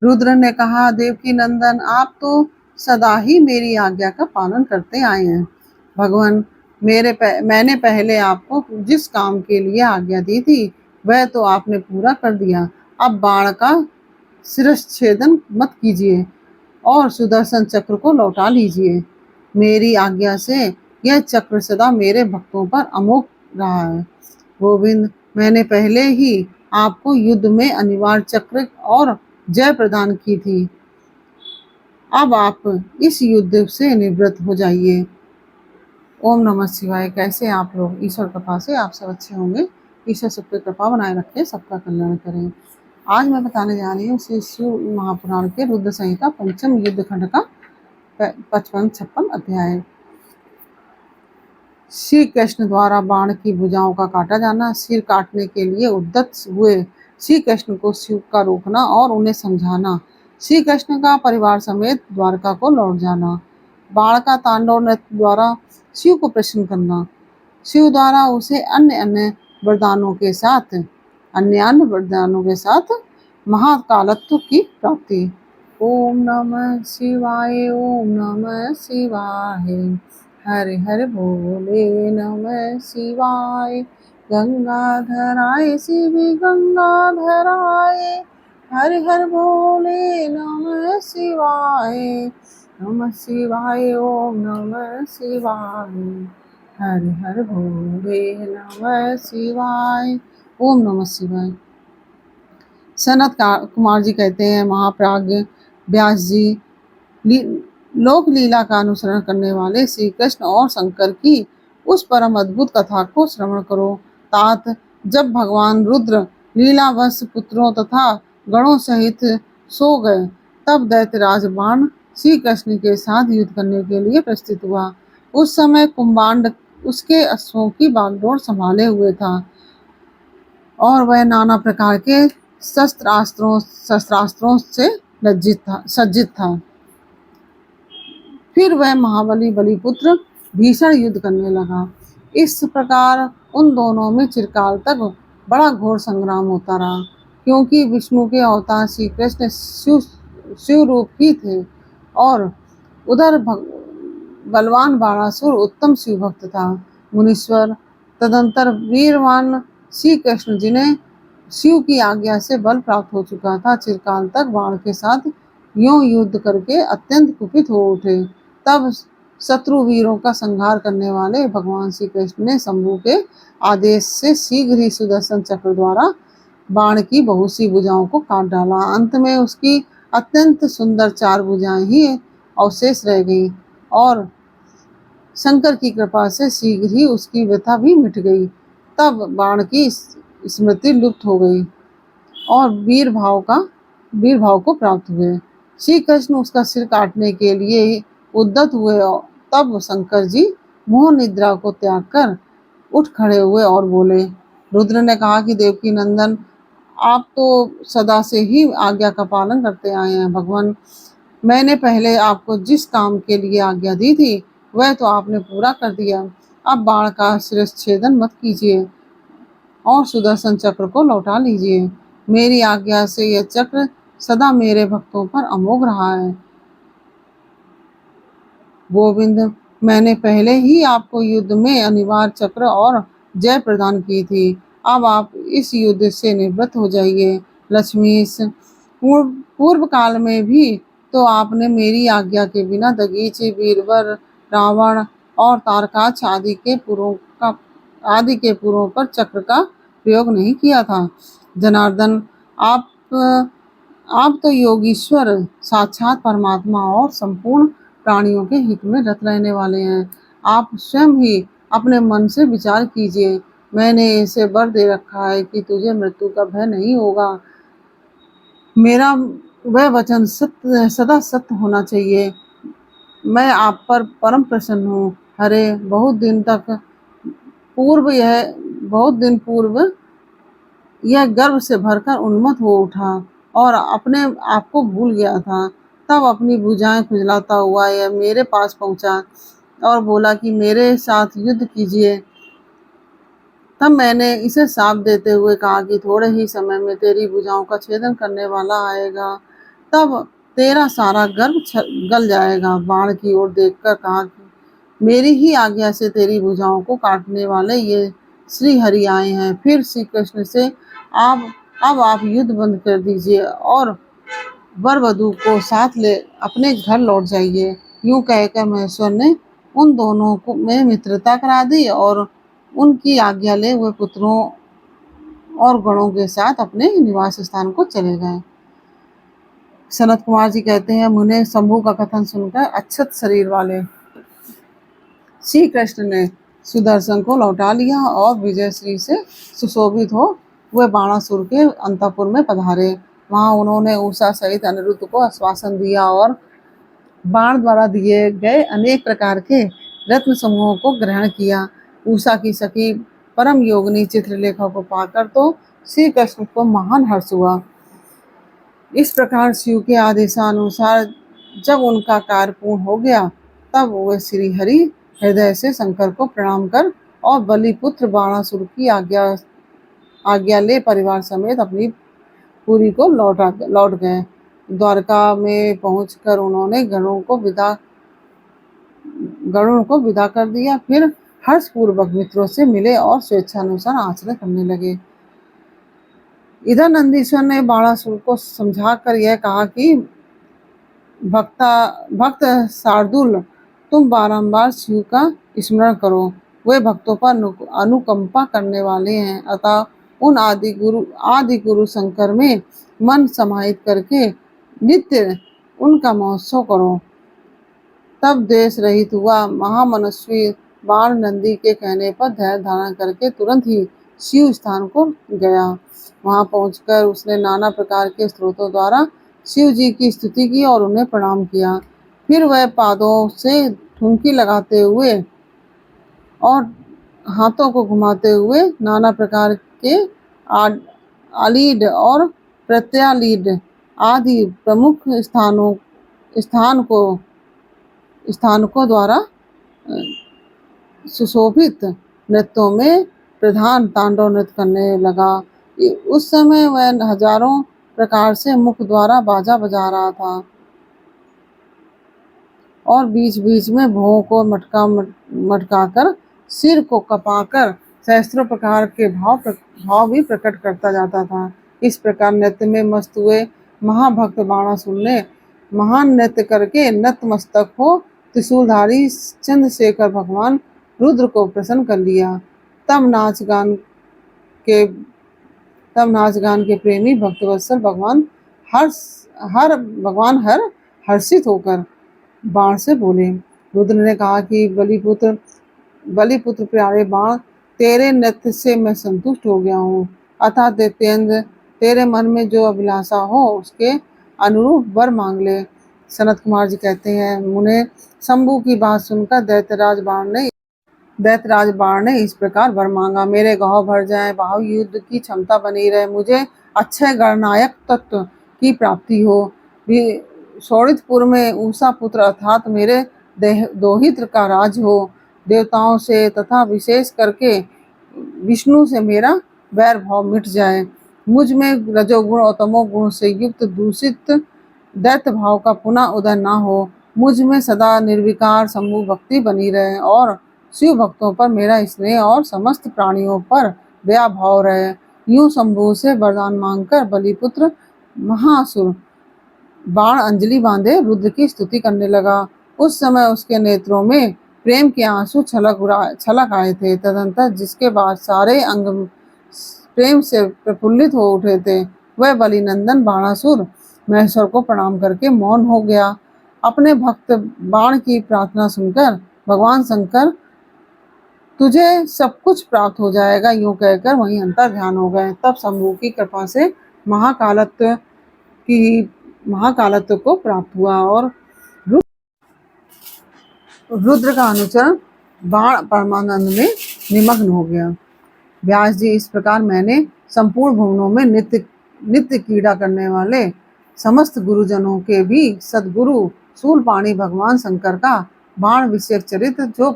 रुद्र ने कहा, देवकी नंदन, आप तो सदा ही मेरी आज्ञा का पालन करते आए हैं। भगवान, मैंने पहले आपको जिस काम के लिए आज्ञा दी थी वह तो आपने पूरा कर दिया। अब बाण का शिरश्छेदन मत कीजिए और सुदर्शन चक्र को लौटा लीजिए। मेरी आज्ञा से यह चक्र सदा मेरे भक्तों पर अमोघ रहा है। गोविंद, मैंने पहले ही आपको युद्ध में अनिवार्य चक्र और जय प्रदान की थी। अब आप इस युद्ध से निवृत्त हो जाइए। ओम नमः शिवाय। कैसे हैं आप लोग? ईश्वर कृपा से आप सब अच्छे होंगे। ईश्वर सब पे कृपा बनाए रखे, सबका कल्याण करें। आज मैं बताने जा रही हूँ श्री शिव महापुराण के रुद्र संहिता पंचम युद्ध खंड का 55-56 अध्याय। श्री कृष्ण द्वारा बाण की भुजाओं का काटा जाना। सिर काटने के लिए उद्यत हुए श्री कृष्ण को शिव का रोकना और उन्हें समझाना। श्री कृष्ण का परिवार समेत द्वारका को लौट जाना। बाण का तांडव नृत्य द्वारा शिव को प्रसन्न करना। शिव द्वारा उसे अन्य वरदानों के साथ महाकालत्व की प्राप्ति। ओम नमः शिवाय। ओम नमः शिवाय। हरे हरे बोले नमः शिवाय। गंगाधराय शिव गंगाधराय। हरे हरे बोले नमः शिवाय। नमः शिवाय। ओम नमः शिवाय। हरे हरे बोले नमः शिवाय। ओम नमः शिवाय। सनत कुमार जी कहते हैं, महाप्राज्ञ व्यास जी, लोक लीला का अनुसरण करने वाले श्री कृष्ण और शंकर की उस परम अद्भुत कथा को श्रवण करो। तात, जब भगवान रुद्र लीलावश पुत्रों तथा गणों सहित सो गए, तब दैत्यराज बाण श्री कृष्ण के साथ युद्ध करने के लिए प्रस्थित हुआ। उस समय कुंभांड उसके अश्वों की बागडोर संभाले हुए था और वह नाना प्रकार के शस्त्रास्त्रों से सज्जित था। फिर वह महाबली बलिपुत्र भीषण युद्ध करने लगा। इस प्रकार उन दोनों में चिरकाल तक बड़ा घोर संग्राम होता रहा, क्योंकि विष्णु के अवतार श्री कृष्ण शिव रूप ही थे और उधर बलवान बाणासुर उत्तम शिव भक्त था। मुनीश्वर, तदंतर वीरवान श्री कृष्ण, जिन्हें शिव की आज्ञा से बल प्राप्त हो चुका था, चिरकाल तक बाण के साथ यों युद्ध करके अत्यंत कुपित हो उठे। तब शत्रु वीरों का संहार करने वाले भगवान श्री कृष्ण ने शंभु के आदेश से शीघ्र ही सुदर्शन चक्र द्वारा बाण की बहुत सी भुजाओं को काट डाला। अंत में उसकी अत्यंत सुंदर 4 भुजाएं ही अवशेष रह गई और शंकर की कृपा से शीघ्र ही उसकी व्यथा भी मिट गई। तब बाण की स्मृति लुप्त हो गई और वीर भाव को प्राप्त हुए। श्री कृष्ण उसका सिर काटने के लिए उद्यत हुए। तब शंकर जी मोह निद्रा को त्याग कर उठ खड़े हुए और बोले। रुद्र ने कहा कि देवकी नंदन, आप तो सदा से ही आज्ञा का पालन करते आए हैं। भगवान, मैंने पहले आपको जिस काम के लिए आज्ञा दी थी वह तो आपने पूरा कर दिया। अब बाण का शिरश्छेदन मत कीजिए और सुदर्शन चक्र को लौटा लीजिए। मेरी आज्ञा से यह चक्र सदा मेरे भक्तों पर अमोघ रहा है। गोविंद, मैंने पहले ही आपको युद्ध में अनिवार्य चक्र और जय प्रदान की थी। अब आप इस युद्ध से निवृत्त हो जाइए। लक्ष्मीश, पूर्व काल में भी तो आपने मेरी आज्ञा के बिना दगीची, बीरबल, रावण और तारकाक्ष आदि के पुरों पर चक्र का प्रयोग नहीं किया था। जनार्दन, आप तो योगीश्वर, साक्षात परमात्मा और संपूर्ण प्राणियों के हित में रत रहने वाले हैं। आप स्वयं ही अपने मन से विचार कीजिए। मैंने इसे वर दे रखा है कि तुझे मृत्यु का भय नहीं होगा। मेरा वह वचन सदा सत्य होना चाहिए। मैं आप पर परम प्रसन्न हूँ। हरे, बहुत दिन पूर्व यह गर्व से भरकर उन्मत्त हो उठा और अपने आप को भूल गया था। तब अपनी भुजाएं खुजलाता हुआ यह मेरे पास पहुंचा और बोला कि मेरे साथ युद्ध कीजिए। तब मैंने इसे शाप देते हुए कहा कि थोड़े ही समय में तेरी भुजाओं का छेदन करने वाला आएगा। तब तेरा सारा गर्व गल जाएगा। बाण की ओर देखकर कहा कि मेरी ही आज्ञा से तेरी भुजाओं को काटने वाले ये श्री हरि आए हैं। फिर श्री कृष्ण से आप अब आप युद्ध बंद कर दीजिए और वर वधु को साथ ले अपने घर लौट जाइए। यूं कहकर महेश्वर ने उन दोनों को में मित्रता करा दी और उनकी आज्ञा ले हुए पुत्रों और गणों के साथ अपने निवास स्थान को चले गए। सनत कुमार जी कहते हैं, मुने शंभु का कथन सुनकर अच्छत शरीर वाले श्री कृष्ण ने सुदर्शन को लौटा लिया और विजय श्री से सुशोभित हो वह बाणासुर के अंतपुर में पधारे। वहां उन्होंने उषा सहित अनिरुद्ध को आश्वासन दिया और बाण द्वारा दिए गए अनेक प्रकार के रत्न समूहों को ग्रहण किया। उषा की सखी परम योगिनी चित्रलेखा को पाकर तो श्री कृष्ण को महान हर्ष हुआ। इस प्रकार शिव के आदेशानुसार जब उनका कार्य पूर्ण हो गया, तब वे श्री हरि हृदय से शंकर को प्रणाम कर और बलिपुत्र बाणासुर की आज्ञा ले परिवार समेत अपनी पुरी को लौट गए। द्वारका में पहुंचकर उन्होंने गणों को विदा कर दिया। फिर हर्षपूर्वक मित्रों से मिले और स्वेच्छानुसार आचरण करने लगे। इधर नंदीश्वर ने बाणासुर को समझाकर यह कहा कि भक्त शार्दुल, तुम बारंबार शिव का स्मरण करो। वे भक्तों पर अनुकंपा करने वाले हैं, अतः उन आदि गुरु शंकर में मन समाहित करके नित्य उनका महोत्सव करो। तब देश रहित हुआ महामनस्वी बाण नंदी के कहने पर धैर्य धारण करके तुरंत ही शिव स्थान को गया। वहां पहुंचकर उसने नाना प्रकार के स्त्रोतों द्वारा शिव जी की स्तुति की और उन्हें प्रणाम किया। फिर वह पादों से ठुमकी लगाते हुए और हाथों को घुमाते हुए नाना प्रकार के आलीड और प्रत्यालीड आदि प्रमुख स्थानकों द्वारा सुशोभित नृत्यों में प्रधान तांडव नृत्य करने लगा। उस समय वह हजारों प्रकार से मुख द्वारा बाजा बजा रहा था और बीच बीच में भौं को मटकाकर सिर को कपाकर सहस्त्रों प्रकार के भाव भी प्रकट करता जाता था। इस प्रकार नृत्य में मस्त हुए महाभक्त बाणासुर ने महान नृत्य करके नतमस्तक हो त्रिशूलधारी चंद्रशेखर भगवान रुद्र को प्रसन्न कर लिया। तब नाच गान के प्रेमी भक्तवत्सल भगवान हर्षित होकर बाण से बोले। रुद्र ने कहा कि बलिपुत्र प्यारे बाण, तेरे नृत्य से मैं संतुष्ट हो गया हूँ। अतः दैत्येंद्र, तेरे मन में जो अभिलाषा हो उसके अनुरूप वर मांग ले। सनत कुमार जी कहते हैं, मुने शंभु की बात सुनकर दैत्यराज बाण ने इस प्रकार वर मांगा, मेरे गांव भर जाए, बाहु युद्ध की क्षमता बनी रहे, मुझे अक्षय गणनायक तत्व की प्राप्ति हो, शोणितपुर में ऊषा पुत्र अर्थात मेरे दोहित्र का राज हो, देवताओं से तथा विशेष करके विष्णु से मेरा वैर भाव मिट जाए, मुझ में रजोगुण और तमोगुण से युक्त दूषित दैत्य भाव का पुनः उदय न हो, मुझ में सदा निर्विकार शंभु भक्ति बनी रहे और शिव भक्तों पर मेरा स्नेह और समस्त प्राणियों पर दया भाव रहे। यूं शंभु से वरदान मांगकर बलिपुत्र महासुर बाण अंजलि बांधे रुद्र की स्तुति करने लगा। उस समय उसके नेत्रों में प्रेम के आंसू छलक आए थे। तदंतर जिसके बाद सारे अंग प्रेम से प्रफुल्लित हो उठे थे, वह बलिनंदन बाणासुर महेश्वर को प्रणाम करके मौन हो गया। अपने भक्त बाण की प्रार्थना सुनकर भगवान शंकर तुझे सब कुछ प्राप्त हो जाएगा यूं कहकर वहीं अंतर ध्यान हो गए। तब शंभु की कृपा से महाकालत्व को प्राप्त हुआ और रुद्र का अनुचरण बाण परमानंद में निमग्न हो गया। व्यास जी, इस प्रकार मैंने संपूर्ण भुवनों में नित्य क्रीड़ा करने वाले समस्त गुरुजनों के भी सद्गुरु शूलपाणी भगवान शंकर का बाण विषयक चरित्र जो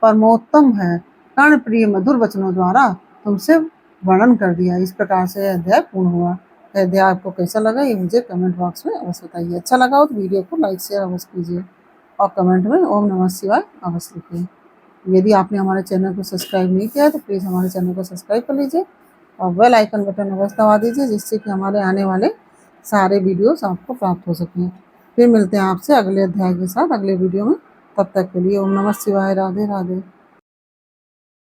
परमोत्तम है, कर्ण प्रिय मधुर वचनों द्वारा तुमसे वर्णन कर दिया। इस प्रकार से अध्याय पूर्ण हुआ। अध्याय आपको कैसा लगा ये मुझे कमेंट बॉक्स में अवश्य बताइए। अच्छा लगा हो तो वीडियो को लाइक शेयर अवश्य कीजिए और कमेंट में ओम नमः शिवाय अवश्य लिखिए। यदि आपने हमारे चैनल को सब्सक्राइब नहीं किया है तो प्लीज़ हमारे चैनल को सब्सक्राइब कर लीजिए और बेल आइकन बटन अवश्य दबा दीजिए, जिससे कि हमारे आने वाले सारे वीडियोस आपको प्राप्त हो सकें। फिर मिलते हैं आपसे अगले अध्याय के साथ अगले वीडियो में। तब तक के लिए ओम नमः शिवाय। राधे राधे।